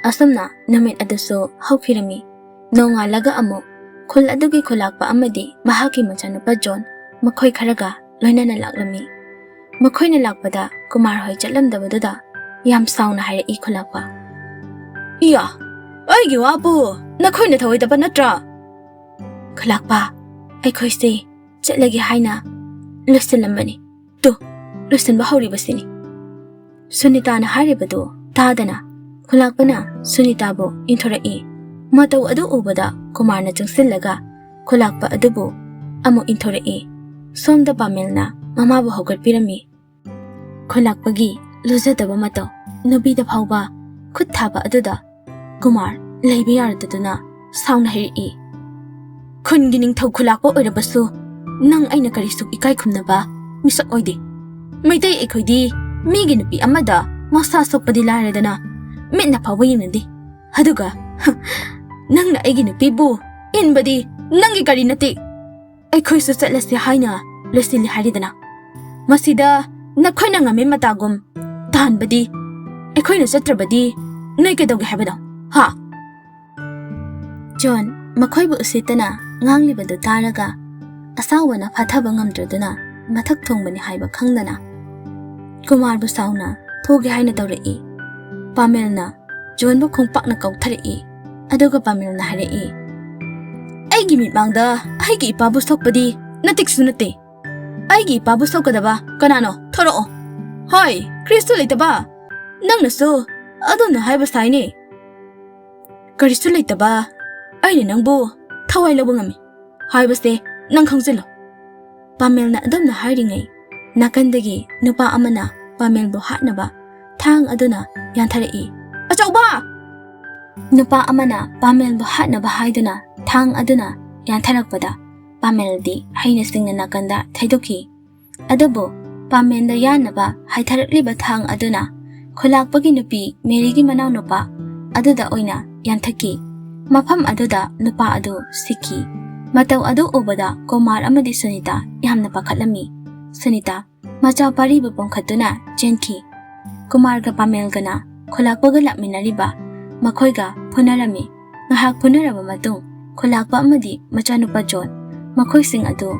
Asumna numit aduso hawkirami. Nongalaga amo khul adugi khulakpa amadi mahaki machanupa John makhoi kharaga loinana laklami. Makhoi na lakpada Kumar hoi chatlamdabaduda yam sauna hairei khulakpa. Iya, aigi wabu nakhoi na thawoidaba natra. Khulakpa, aikhoi se chatlagi haina lusilambani. Tu lusinba hawribasini. Sunita na haribadu tadana khulakpana Sunita bo inthorei. Matau adu ubada Kumar na changsillaga khulakpa adubu amo inthorei. Somda Pamelna mama bo hawgatpirami. Khulakpagi luzadaba matau nubida phawba khut thaba aduda Kumar leiba yaradaduna sauna hairei. Khungi ningthau khulakpa oirabasu nang aina karisuk ikai khumnaba misak oide. Maitai aikhoidi migi nupi amada masa sokpadi laredana mitna phawba yingnadi. Aduga nangna aigi nupi bu inbadi nangi kari nati. Aikhoisu chatlasi haina lusili haridana. Masida nakhoina ngame matagum tahanbadi aikhoina chatrabadi noi kedawge habado. Ha. John makhoibu usitana nganglibadu taraga asawana phathaba ngamdraduna mathak thongbani haiba khangdana Kumar bu sauna thoge haina tawrei. Pamelna John bu khongpakna kautharei. Aduga Pamelna harei. Aigi mitmangda aigi ipabu sokpadi natiksu nate. Aigi ipabu sokadaba kanano thoroo. Hoi, Kristo leitaba. Nangnasu aduna haiba saine. Karisu leitaba. Aina nangbu thawai lawba ngami. Haibase nang khangzilo. Pamelna adumna hairingai. Nakandagi nupa amana Pamelbu hatnaba thang aduna yantharei. Achauba! Nupa amana Pamelbu hatnaba haiduna thang aduna yantharakpada Pameldi haina singna nakanda thaidoki. Adubu Pamelda yanaba haitharakliba thang aduna khulakpagi nupi Merigi manaw nupa aduda oina yanthaki. Mafam aduda nupa adu siki. Matau adu ubada Kumar amadi Sunita yamna pakhatlami. Sunita macha pariba pongkhatuna chenki. Kumar ga Pamel gana khulakpaga lakminariba makhoiga phunarami. Ngahak phunaraba matung khulakpa amadi machanupa John makhoising adu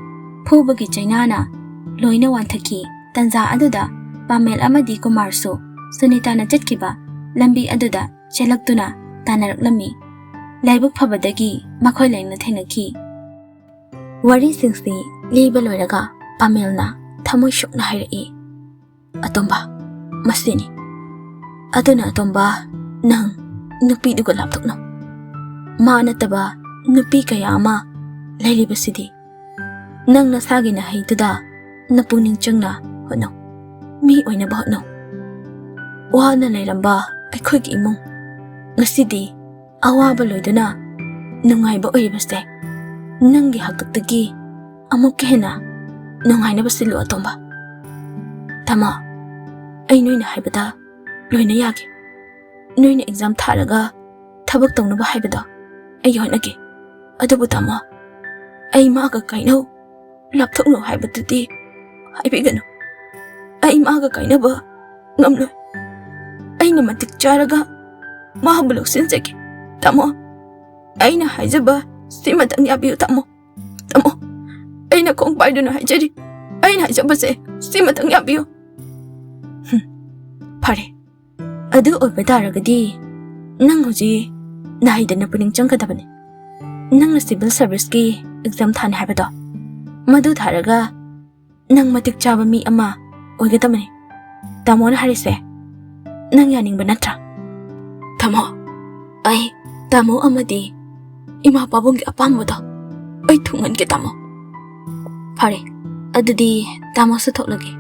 phubagi chainana loina wanthaki. Tanza aduda Pamel amadi Kumar su Sunita na chatkiba lambi aduda chelaktuna tanaraklami. Laibuk phabadagi makhoi laina thenaki. Wari singsi liba loiraga Pamelna thamoi shukna hairei. Atomba masini. Aduna atomba nang nupi duga laptokno. Ma nataba nupi kaya ama lairibasidi. Nang nasagi na haituda napuning changna hono. Mi oina ba hono. Wana lairamba aikhoigi imong. Ngasidi awaba loiduna nungaiba oiribase. Nangi hagtaktagi amuk hena nungaina basilu atomba. Tama, ay noina haibada loina yagi. Noina exam tharaga thabak tawnuba haibada ay honagi. Adubu tama, ay maaga kainaw lapthokno haibadudi haibigano. Ay maaga kainaba ngamlo. Ay namatik charaga mahabulok sinsagi. Tamo, ay na haijaba simatang yabiyo tamo. Tamo, ay na kong paido na haijari. Ay na haijaba se simatang yabiyo. Pare, adu oibadaragadi nang huji nahida na puning changkadabani. Nang na civil service ki exam than habado. Madu tharaga nang matik chaba mi ama oigadamani. Tamo na harise nang yaning ba natra? Tamo, ay tamo amadi ima pabonggi apambada ay thungan ki tamo. Pare, adudi tamo sa thoklagi.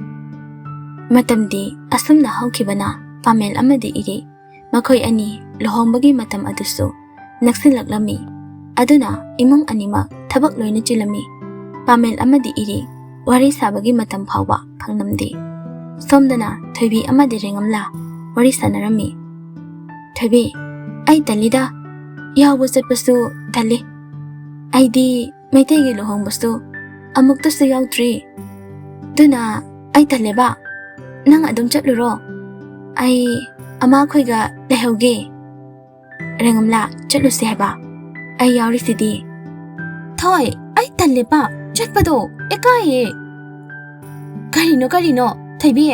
Matamdi asumna hawkibana Pamel amadi iri makhoi ani lohongbagi matam adusu naksinlaklami. Aduna imong anima thabak loina chilami. Pamel amadi iri wari sabagi matam phawba phangnamdi. Somdana thoibi amadi rengamla wari sanarami. Thoibi, ay talida yawa satpasu tali. Aidi maitaygi lohongbasu amuktasu yaudri. Duna ay taleba nang adum chatluro. Ay ama khoiga lehawge. ꯔꯦꯡꯉꯝꯂꯥ ꯆꯠꯂꯨꯁꯦ ꯍꯥꯏꯕ ꯑꯩ ꯌꯥꯎꯔꯤꯁꯤꯗꯤ ꯊꯣꯏ ꯑꯩ ꯇꯜꯂꯦꯕ ꯆꯠꯄꯗꯣ ꯏꯀꯥꯏꯌꯦ ꯀꯔꯤꯅꯣ ꯊꯣꯏꯕꯤ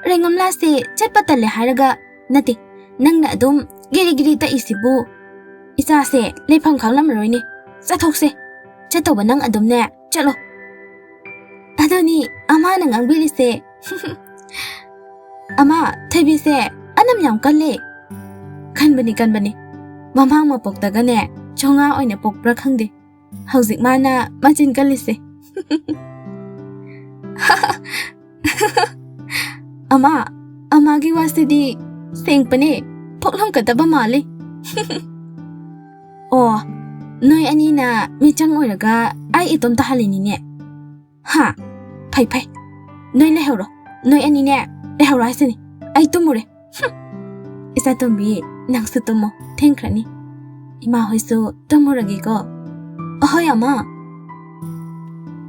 ꯔꯦꯡꯉꯝꯂꯥꯁꯦ ꯆꯠꯄ ꯇꯜꯂꯦ ꯍꯥꯏꯔꯒ ꯅꯠꯇꯦ ꯅꯪꯅ ꯑꯗꯨꯝ ꯒꯤꯔꯤ ꯇꯛꯏꯁꯤꯕꯨ ꯏꯆꯥꯁꯦ ꯂꯩꯐꯝ ꯈꯪꯂꯝꯃꯔꯣꯏꯅꯦ ꯆꯠꯊꯣꯛꯁꯦ ꯆꯠꯇꯧꯕ ꯅꯪ ꯑꯗꯨꯝꯅꯦ ꯆꯠꯂꯣ ꯑꯗꯨꯅꯤ ꯑꯃꯥꯅ ꯉꯥꯡꯕꯤꯔꯤꯁꯦ ꯑꯃꯥ ꯊꯣꯏꯕꯤꯁꯦ ꯑꯅꯝ ꯌꯥꯝ ꯀꯜꯂꯦ ꯀꯟꯕꯅꯤ ꯃꯃꯥꯡ ꯃꯄꯣꯛꯇꯒꯅꯦ ꯆꯣꯉꯥ ꯑꯣꯏꯅ ꯄꯣꯛꯄ꯭ꯔꯥ ꯈꯪꯗꯦ ꯍꯧꯖꯤꯛ ꯃꯥꯅ ꯃꯆꯤꯟ ꯀꯜꯂꯤꯁꯦ ꯑꯃꯥꯒꯤ ꯋꯥꯁꯤꯗꯤ ꯁꯦꯡꯄꯅꯦ ꯊꯣꯛꯂꯝꯒꯗꯕ ꯃꯥꯜꯂꯤ ꯑꯣ ꯅꯣꯏ ꯑꯅꯤꯅ ꯃꯤꯆꯪ ꯑꯣꯏꯔꯒ ꯑꯩ ꯏꯇꯣꯝꯇ ꯍꯜꯂꯤꯅꯤꯅꯦ ꯍꯥ ꯐꯩ ꯅꯣꯏ ꯂꯩꯍꯧꯔꯣ ꯅꯣꯏ ꯑꯅꯤꯅꯦ ꯂꯩꯍꯧꯔꯣ ꯍꯥꯏꯁꯤꯅꯤ ꯑꯩ ꯇꯨꯝꯃꯨꯔꯦ ꯏꯆꯥ ꯇꯣꯝꯕꯤ ꯅꯪꯁꯨ ꯇꯨꯝꯃꯣ ꯊꯦꯡꯈ꯭ꯔꯅꯤ ꯏꯃꯥ ꯍꯣꯏꯁꯨ ꯇꯨꯝꯃꯨꯔꯒꯦꯀꯣ ꯑꯍꯣꯏ ꯑꯃ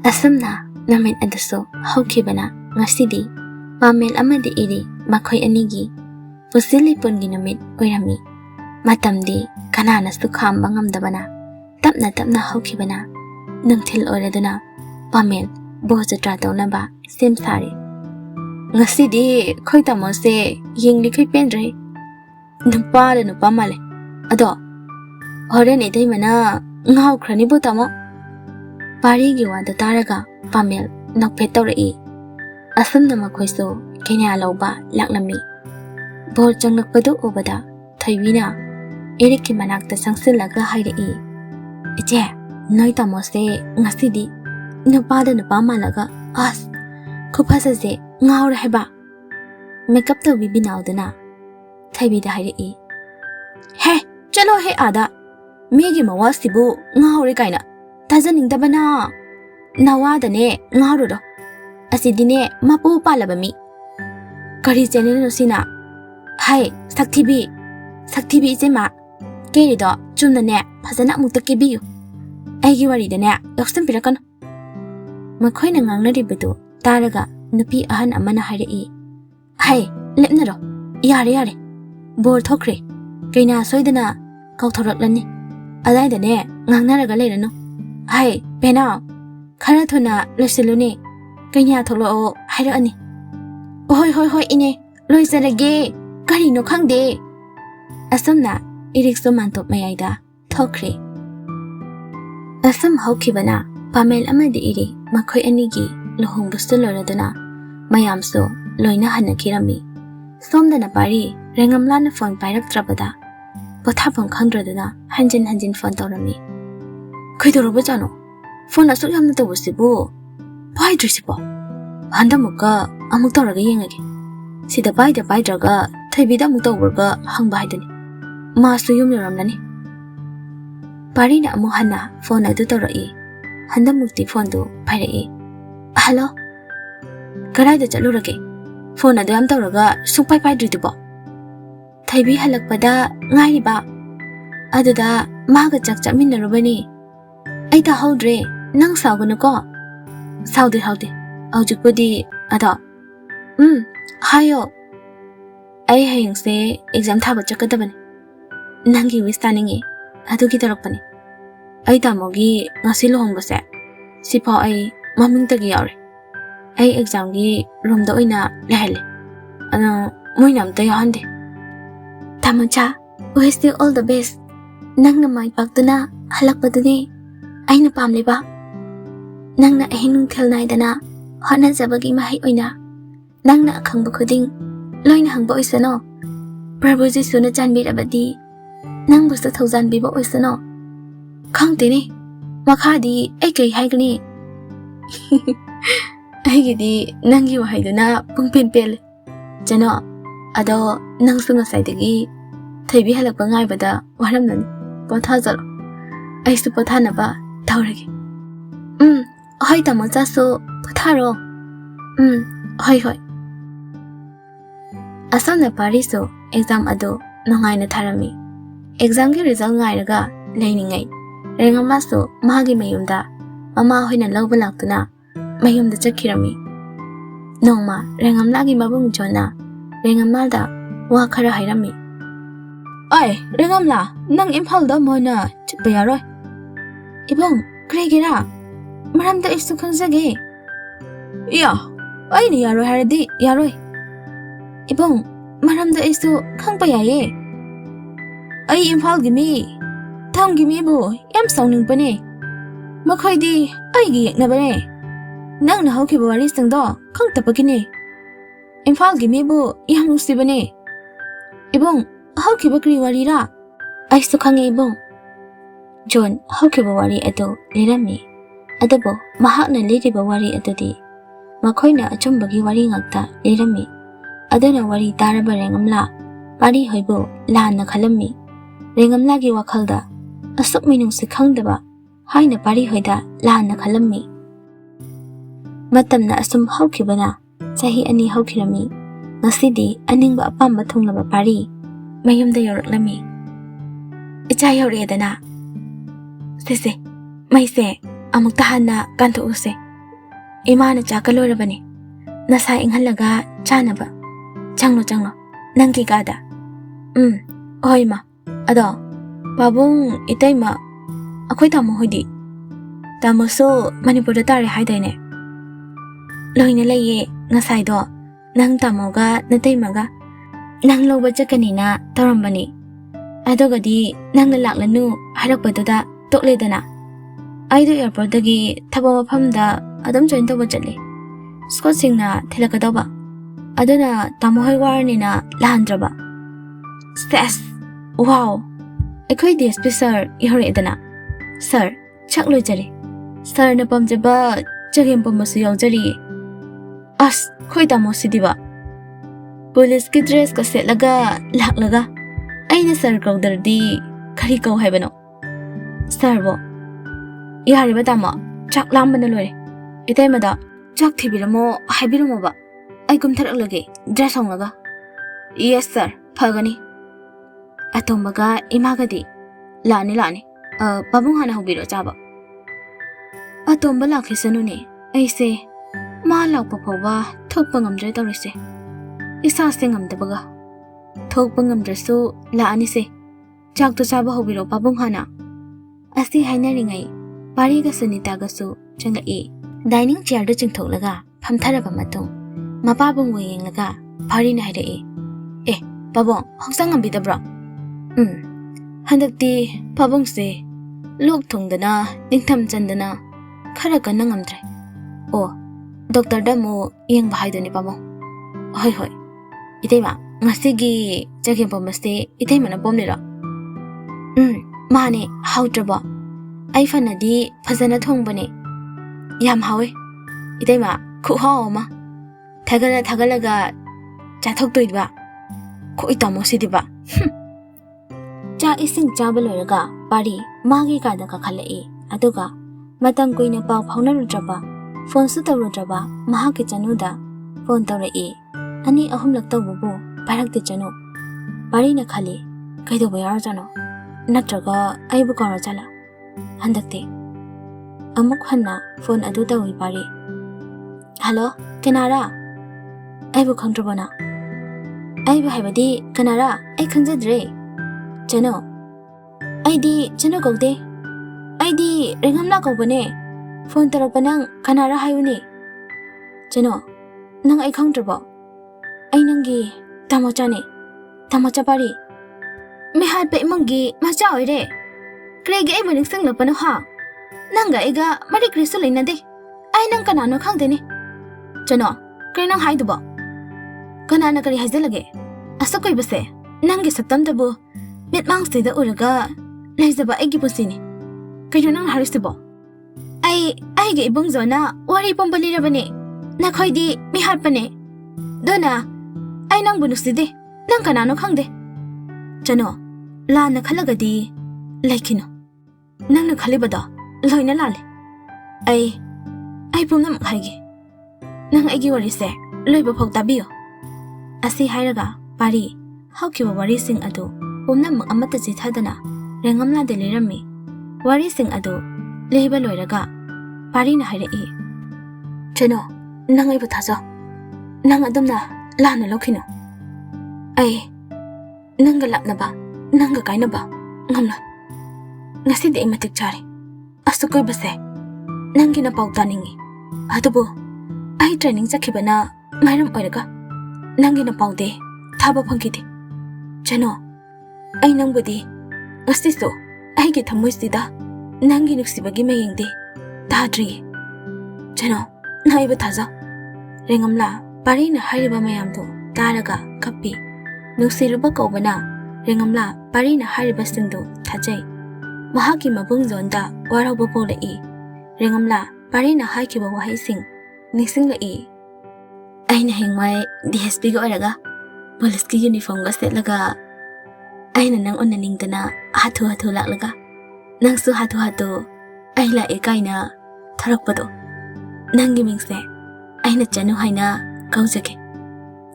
ꯑꯁꯨꯝꯅ ꯅꯨꯃꯤꯠ ꯑꯗꯨꯁꯨ ꯍꯧꯈꯤꯕꯅ ꯉꯁꯤꯗꯤ ꯄꯥꯃꯦꯜ ꯑꯃꯗꯤ ꯏꯔꯤ ꯃꯈꯣꯏ ꯑꯅꯤꯒꯤ ꯄꯨꯟꯁꯤ ꯂꯤꯄꯨꯟꯒꯤ ꯅꯨꯃꯤꯠ ꯑꯣꯏꯔꯝꯃꯤ ꯃꯇꯝꯗꯤ ꯀꯅꯥꯅꯁꯨ ꯈꯥꯝꯕ ꯉꯝꯗꯕꯅ ꯇꯞꯅ ꯍꯧꯈꯤꯕꯅ ꯅꯨꯡꯊꯤꯜ ꯑꯣꯏꯔꯗꯨꯅ ꯄꯥꯃꯦꯜ ꯕꯣꯔ ꯖꯇ꯭ꯔꯥ ꯇꯧꯅꯕ ꯁꯦꯝ ꯁꯥꯔꯤ ꯉꯁꯤꯗꯤ ꯑꯩꯈꯣꯏ ꯇꯥꯃꯣꯁꯦ ꯌꯦꯡꯂꯤꯈꯩ ꯄꯦꯟꯗ꯭ꯔꯦ ꯅꯨꯄꯥ ꯃꯥꯜꯂꯦ ꯑꯗꯣ ꯍꯣꯔꯦꯟ ꯏꯇꯩꯃꯅ ꯉꯥꯎꯈ꯭ꯔꯅꯤꯕꯨ ꯇꯥꯃꯣ ꯄꯥꯔꯤꯒꯤ ꯋꯥꯗꯨ ꯇꯥꯔꯒ ꯄꯥꯃꯦꯜ ꯅꯣꯛꯐꯦꯠ ꯇꯧꯔꯛꯏ ꯑꯁꯨꯝꯅ ꯃꯈꯣꯏꯁꯨ ꯀꯩꯅꯥ ꯂꯧꯕ ꯂꯥꯛꯂꯝꯃꯤ ꯕꯣꯔ ꯆꯪꯂꯛꯄꯗꯨ ꯎꯕꯗ ꯊꯣꯏꯕꯤꯅ ꯏꯔꯤꯛꯀꯤ ꯃꯅꯥꯛꯇ ꯆꯪꯁꯤꯜꯂꯒ ꯍꯥꯏꯔꯛꯏ ꯏꯆꯦ ꯅꯣꯏ ꯇꯥꯃꯣꯁꯦ ꯉꯁꯤꯗꯤ ꯅꯨꯄꯥ ꯃꯥꯜꯂꯒ ꯑꯁ ꯈꯨꯐꯖꯁꯦ ꯉꯥꯎꯔꯦ ꯍꯥꯏꯕ ꯃꯦꯀꯞ ꯇꯧꯕꯤ ꯕꯤꯅꯥꯎꯗꯨꯅ ꯊꯣꯏꯕꯤꯗ ꯍꯥꯏꯔꯛꯏ ꯍꯦ ꯆꯠꯂꯣ ꯍꯦ ꯑꯥꯗ ꯃꯤꯒꯤ ꯃꯋꯥꯁꯤꯕꯨ ꯉꯥꯎꯔꯦ ꯀꯥꯏꯅ ꯊꯥꯖꯅꯤꯡꯗꯕꯅ ꯅꯋꯥꯗꯅꯦ ꯉꯥꯎꯔꯨꯔꯣ ꯑꯁꯤꯗꯤꯅꯦ ꯃꯄꯨ ꯄꯥꯜꯂꯕ ꯃꯤ ꯀꯔꯤ ꯆꯦꯅꯦꯜꯅꯣ ꯁꯤꯅ ꯍꯥꯏ ꯁꯛꯊꯤꯕꯤ ꯏꯆꯦꯃ ꯀꯦꯔꯤꯗꯣ ꯆꯨꯝꯅꯅꯦ ꯐꯖꯅ ꯑꯃꯨꯛꯇ ꯀꯦꯕꯤꯌꯨ ꯑꯩꯒꯤ ꯋꯥꯔꯤꯗꯅꯦ ꯌꯥꯎꯁꯟꯕꯤꯔꯛꯀꯅꯨ ꯃꯈꯣꯏꯅ ꯉꯥꯡꯅꯔꯤꯕꯗꯨ ꯇꯥꯔꯒ ꯅꯨꯄꯤ ꯑꯍꯟ ꯑꯃꯅ ꯍꯥꯏꯔꯛꯏ ꯍꯩ ꯂꯦꯞꯅꯔꯣ ꯌꯥꯔꯦ ꯕꯣꯔ ꯊꯣꯛꯈ꯭ꯔꯦ ꯀꯩꯅꯥ ꯁꯣꯏꯗꯅ ꯀꯧꯊꯣꯔꯛꯂꯅꯤ ꯑꯗꯥꯏꯗꯅꯦ ꯉꯥꯡꯅꯔꯒ ꯂꯩꯔꯅꯨ ꯍꯩ ꯄꯦꯅꯥꯎ ꯈꯔ ꯊꯨꯅ ꯂꯣꯏꯁꯤꯜꯂꯨꯅꯦ ꯀꯩꯅꯥ ꯊꯣꯛꯂꯛꯑꯣ ꯍꯥꯏꯔꯛꯑꯅꯤ ꯍꯣꯏ ꯏꯅꯦ ꯂꯣꯏꯖꯔꯒꯦ ꯀꯔꯤꯅꯣ ꯈꯪꯗꯦ ꯑꯁꯨꯝꯅ ꯏꯔꯤꯛꯁꯨ ꯃꯥꯟꯇꯣꯞ ꯃꯌꯥꯏꯗ ꯊꯣꯛꯈ꯭ꯔꯦ ꯑꯁꯨꯝ ꯍꯧꯈꯤꯕꯅ ꯄꯥꯃꯦꯜ ꯑꯃꯗꯤ ꯏꯔꯤ ꯃꯈꯣꯏ ꯑꯅꯤꯒꯤ ꯂꯨꯍꯣꯡꯕꯁꯨ ꯂꯣꯏꯔꯗꯨꯅ ꯃꯌꯥꯝꯁꯨ ꯂꯣꯏꯅ ꯍꯟꯅꯈꯤꯔꯝꯃꯤ ꯁꯣꯝꯗꯅ ꯄꯥꯔꯤ ꯔꯦꯡꯉꯝꯂꯥꯅ ꯐꯣꯟ ꯄꯥꯏꯔꯛꯇ꯭ꯔꯕꯗ ꯄꯣꯊꯥꯐꯝ ꯈꯪꯗ꯭ꯔꯗꯨꯅ ꯍꯟꯖꯤꯟ ꯐꯣꯟ ꯇꯧꯔꯝꯃꯤ ꯀꯩꯗꯧꯔꯕꯖꯥꯠꯅꯣ ꯐꯣꯟ ꯑꯁꯨꯛ ꯌꯥꯝꯅ ꯇꯧꯕꯁꯤꯕꯨ ꯄꯥꯏꯗ꯭ꯔꯤꯁꯤꯕꯣ ꯍꯟꯗꯛꯃꯨꯛꯀ ꯑꯃꯨꯛ ꯇꯧꯔꯒ ꯌꯦꯡꯉꯒꯦ ꯁꯤꯗ ꯄꯥꯏꯗ꯭ꯔꯒ ꯊꯣꯏꯕꯤꯗ ꯑꯃꯨꯛ ꯇꯧꯕ꯭ꯔꯒ ꯍꯪꯕ ꯍꯥꯏꯗꯨꯅꯤ ꯃꯥꯁꯨ ꯌꯨꯝ ꯌꯧꯔꯝꯂꯅꯤ ꯄꯥꯔꯤꯅ ꯑꯃꯨꯛ ꯍꯟꯅ ꯐꯣꯟ ꯑꯗꯨ ꯇꯧꯔꯛꯏ ꯍꯟꯗꯛꯃꯨꯛꯇꯤ ꯐꯣꯟꯗꯨ ꯄꯥꯏꯔꯛꯏ ꯍꯜꯂꯣ ꯀꯗꯥꯏꯗ ꯆꯠꯂꯨꯔꯒꯦ ꯐꯣꯟ ꯑꯗꯨ ꯌꯥꯝ ꯇꯧꯔꯒ ꯁꯨꯡꯄꯥꯏ ꯄꯥꯏꯗ꯭ꯔꯤꯗꯨꯕꯣ ꯊꯣꯏꯕꯤ ꯍꯜꯂꯛꯄꯗ ꯉꯥꯏꯔꯤꯕ ꯑꯗꯨꯗ ꯃꯥꯒ ꯆꯥꯛ ꯆꯥꯃꯤꯟꯅꯔꯨꯕꯅꯤ ꯑꯩ ꯇꯥꯍꯧꯗ꯭ꯔꯦ ꯅꯪ ꯁꯥꯎꯒꯅꯨꯀꯣ ꯁꯥꯎꯗꯦ ꯍꯧꯖꯤꯛꯄꯨꯗꯤ ꯑꯗꯣ ꯍꯥꯏꯌꯣ ꯑꯩ ꯍꯌꯦꯡꯁꯦ ꯑꯦꯛꯖꯥꯝ ꯊꯥꯕ ꯆꯠꯀꯗꯕꯅꯤ ꯅꯪꯒꯤ ꯋꯤꯁ ꯇꯥꯅꯤꯡꯉꯤ ꯑꯗꯨꯒꯤ ꯇꯧꯔꯛꯄꯅꯤ ꯑꯩ ꯇꯥꯃꯣꯒꯤ ꯉꯁꯤ ꯂꯨꯍꯣꯡꯕꯁꯦ ꯁꯤꯐꯥꯎ ꯑꯩ ꯃꯃꯤꯡꯇꯒꯤ ꯌꯥꯎꯔꯦ ꯑꯩ ꯑꯦꯛꯖꯥꯝꯒꯤ ꯔꯨꯝꯗ ꯑꯣꯏꯅ ꯂꯩꯍꯜꯂꯦ ꯑꯗꯣ ꯃꯣꯏꯅ ꯑꯝꯇ ꯌꯥꯎꯍꯟꯗꯦ ꯇꯥꯃꯣꯆꯥ ꯋꯤꯁ ꯌꯨ ꯑꯣꯜ ꯗ ꯕꯦꯁ ꯅꯪꯅ ꯃꯥꯏ ꯄꯥꯛꯇꯨꯅ ꯍꯜꯂꯛꯄꯗꯨꯅꯤ ꯑꯩꯅ ꯄꯥꯝꯂꯤꯕ ꯅꯪꯅ ꯑꯍꯤꯡ ꯅꯨꯡꯊꯤꯜ ꯅꯥꯏꯗꯅ ꯍꯣꯠꯅꯖꯕꯒꯤ ꯃꯍꯩ ꯑꯣꯏꯅ ꯅꯪꯅ ꯑꯈꯪꯕ ꯈꯨꯗꯤꯡ ꯂꯣꯏꯅ ꯍꯪꯕ ꯑꯣꯏꯁꯅꯣ ꯄ꯭ꯔꯚꯨ ꯖꯤꯁꯨꯅ ꯆꯥꯟꯕꯤꯔꯕꯗꯤ ꯅꯪꯕꯨꯁꯨ ꯊꯧꯖꯥꯟꯕꯤꯕ ꯑꯣꯏꯁꯅꯣ ꯈꯪꯗꯦꯅꯦ ꯃꯈꯥꯗꯤ ꯑꯩ ꯀꯩ ꯍꯥꯏꯒꯅꯤ ꯑꯩꯒꯤꯗꯤ ꯅꯪꯒꯤ ꯋꯥꯍꯩꯗꯨꯅ ꯄꯨꯡꯄꯦꯟ ꯄꯦꯜꯂꯦ ꯆꯅꯣ ꯑꯗꯣ ꯅꯪꯁꯨ ꯉꯁꯥꯏꯗꯒꯤ ꯊꯣꯏꯕꯤ ꯍꯜꯂꯛꯄ ꯉꯥꯏꯕꯗ ꯋꯥꯔꯝꯂꯅꯤ ꯄꯣꯊꯥꯖꯔꯣ ꯑꯩꯁꯨ ꯄꯣꯊꯥꯅꯕ ꯇꯧꯔꯒꯦ ꯍꯣꯏ ꯇꯥꯃꯣꯆꯥꯁꯨ ꯄꯣꯊꯥꯔꯣ ꯍꯣꯏ ꯑꯁꯣꯝꯅ ꯄꯥꯔꯤꯁꯨ ꯑꯦꯛꯖꯥꯝ ꯑꯗꯨ ꯅꯨꯡꯉꯥꯏꯅ ꯊꯥꯔꯝꯃꯤ ꯑꯦꯛꯖꯥꯝꯒꯤ ꯔꯤꯖꯜ ꯉꯥꯏꯔꯒ ꯂꯩꯅꯤꯡꯉꯩ ꯔꯦꯡꯉꯝꯂꯥꯁꯨ ꯃꯥꯒꯤ ꯃꯌꯨꯝꯗ ꯃꯃꯥ ꯍꯣꯏꯅ ꯂꯧꯕ ꯂꯥꯛꯇꯨꯅ ꯃꯌꯨꯝꯗ ꯆꯠꯈꯤꯔꯝꯃꯤ ꯅꯣꯡꯃ ꯔꯦꯡꯉꯝꯂꯥꯒꯤ ꯃꯕꯨꯡ ꯖꯣꯟꯅ ꯔꯦꯡꯉꯝꯂꯥꯗ ꯋꯥ ꯈꯔ ꯍꯥꯏꯔꯝꯃꯤ Ay, rengamla, nang imphalda moina chitpa yaroi. Ibong, kreigira? Maramda isu khangzage. Ya, ay ni yaroi haradi, yaroi. Ibong, maramda isu khangpa yaye. Ay imphal gimi. Tham gimi bu, yam sawning pane. Makhoidi, ay gi na bane. Nang na hawki bawari sangdo, khang tapakini. Imphal gimi bu, yam nusi bane. Ibong, hawki bakri wari ra. Ay su khange ibong. John, hawki bawari ado lirami. Adabo, mahakna liri bawari adodi. Makhoina achumbagi wari ngakta lirami. Adana wari taraba rengamla. Pari hoibo, laana khalami. Rengamla gi wakhalda. Asuk minung si khangdaba. Haina pari hoida laana khalami. Matamna asum hawki bana. Sahi ani hawki rami. Ngasidi aningba apamba thunglaba pari. Mayumda yoraklami. Icha yoredana. Sese, maise, amuk tahana kanto use. Imana chakalorabani. Nasa inghalaga chanaba. Changlo, nangki gada. Oy ma, ado, babung itay ma, ako'y tamo hoidi. Tamo so, Manipurda tari haidayne. Loy na laye, ngasay do, nang tamo ga, natay maga, nang loba kanina, tarambani. Ado gadi, nang nalaklanu, harakbadoda, tokledana. Aydo airport dagi, tabo mapamda, adam join to bajali. Scott sing na tilakadaw ba? Ado na tamo hay warni na lahandraba. Stes! Wow! Ako'y DSP sir, ihori idana. Sir, chakloy jari. Sir na pamjaba, jagin pamasayaw jari. As, ko'y tamo si diba? Police ki dress ka set laga, laga. Ay na sir kaw dardi, kari kaw hay bano. Sir bo. Ihari ba tamo? Chak lang ba naloy? Itay mada, chak tibira mo, haybira mo ba? Ay kumtarak lagi, dress hong laga. Yes sir, pagani. Atong baga imagadi. Lani. Babung hana hubiro chaba. Atong balaki sanuni. Ay se, malaw pa ba, thok pangamdre tawrise. Isa se ngamdabaga. Thok pangamdre su, laani se. Chak to chaba hubiro babung hana. Asi hainari ngay, pari ga sunita ga su, changa e. Dining chair do ching thok laga, pamtharaba matong. Mapabong wayeng laga, pari na haida e. Babong, hongsang ngambida bro. Handakti, pabong se, lok thongdana, ningtam chandana, khara ka nangamdre. O, Dr. Damo, iyang bahay do ni pabong. Hoy. Itay ma, ngasigi, jagyan pamaste, itay ma na pomnira. Mane, hawdraba. Ay fanadi, pazana thongbani. Yam hawe. Itay ma, kuhaw ma. Tagalaga, chathok to idba. Ko itamo si diba? Cha ising chabaloraga, pari, magi kada kakhalai. Aduga, matang kuy na pao paunarudaba. Phone su tawrudaba, mahaki chanuda. Phone tawrai. Ani ahum lagtawbubu, parakti chanu. Pari na khali, kaido bayar jano. Natraga, ay bukara chala. Handakti. Amuk hanna, phone adu tawi pari. Hello, Kenara? Ay bukang trabana. Ay bahibadi, Kanara, ay kanjadre. Chano. Ay di, chano gawde. Ay di, ringamla gawbane. Phone tarakpanang Kanara hayuni. Chano, nang ay kang traba. Ay nanggi, tamacha ni. Tamacha pari. Mihad pa imanggi, macha oire. Kregi ay maning sang lapano ha. Nangga iga, marikrisulay na de. Ay nang kanano kang dini. Chano, kaya nang haydo ba? Kanana kari hazdalage. Asa ko'y base, nanggi saktam tabo. Mitmang sida uraga, laizaba ay gipusini. Kayo nang haris diba? Ay ga ibang zona, wari pong balira ba ni? Nakoy di, mihal pa ni. Dona, ay nang bunus di, nang kanano kang de. Chano, la nakalaga di, laikino. Nang nakhalibada, loy na lali. Ay pong namak haygi. Nang ay giwari se, loy ba pag tabiyo. Asi hayraga, pari, hawki wa wari sing ado. Pumnamang amata jithadana, rengamla delirami. Wari sing ado, lehiba loiraga, pari na harai. Chano, nang ay butazo. Nang adam na, lana lokino. Ay, nang galap na ba? nangga kainaba ngamla ngasi de matik chari asukoi base nangi na pau taningi adubo ai training chakhibana mairam oiraga nangi na pau de thaba phangkide chano ai nangbudi ngasi so ai ge thamoi sida nangi nuksibagi mayengde tadri chano naiba thaja rengamla pari na hariba mayamdo taraga kappi nuksiruba kaubana rengamla pari na hariba singdo thajai mahaki mabung zonda warauba polai rengamla pari na haikiba wahai sing nisinglai aina hengwai DSP ga oraga police ki uniform ga setlaga aina nang onaningdana hathu laklaga nangsu hathu ai la ekaina tharakpado nangi mingse aina chanu haina kaujake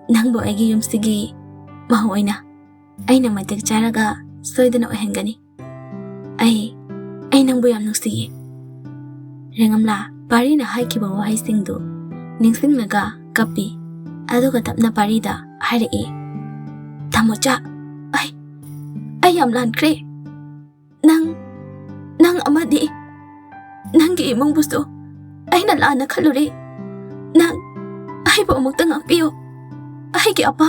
nangbo aigi yumsigi mahoina aina matek charaga soidana ohengani ai nangbo yam nuksi rengamla pari na haikiba wahai singdu ningsinglaga kapi aduga tapna parida hairi tamocha ai yam lankre nang amadi nangi imong buso aina lana khalure nang ai bo amukta ngakpiyo ai gi apa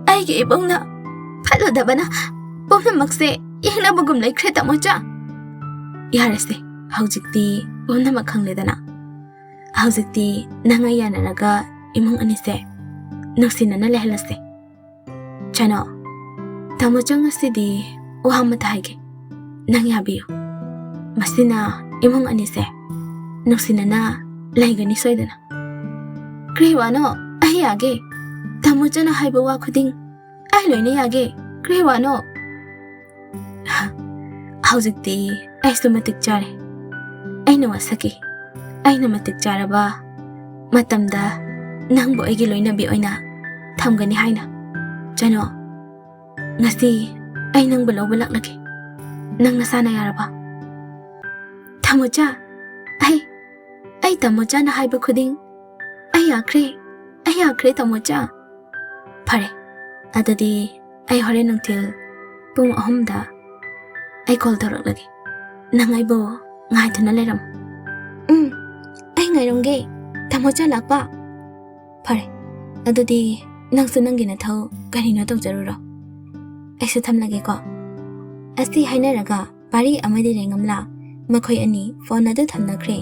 ai gi ibong na phalo dabana bomna makse yengna bugum laikre tamocha yarase haujikti bomna makhangledana haujikti nanga yanaraga imong anise nuksinana lehlase chano tamocha ngasidi wahamata haige nang yabiyo masina imong anise nuksinana laigani soidana kriwano ai yage tamocha na haiba wa khuding ai loina yage kriwano haujikti ai sumatik chare ai na wasaki ai na matik charaba matamda nangbo aigi loina bi oina thamgani haina chano ngasi ai nang balaw balak lagi nang nasana yaraba tamocha ai tamocha na haiba khuding ai yakre tamocha phare adadi ai hore nungthil pung ahomda ai call tharak lagi nang ai bo ngai thana leram ai ngai rongge tamocha lakpa phare adadi nang sunangi na thau kani no tawjaruro ai su tham lage ko asi hainaraga pari amadi rengamla makhoi ani phone adu thamnakre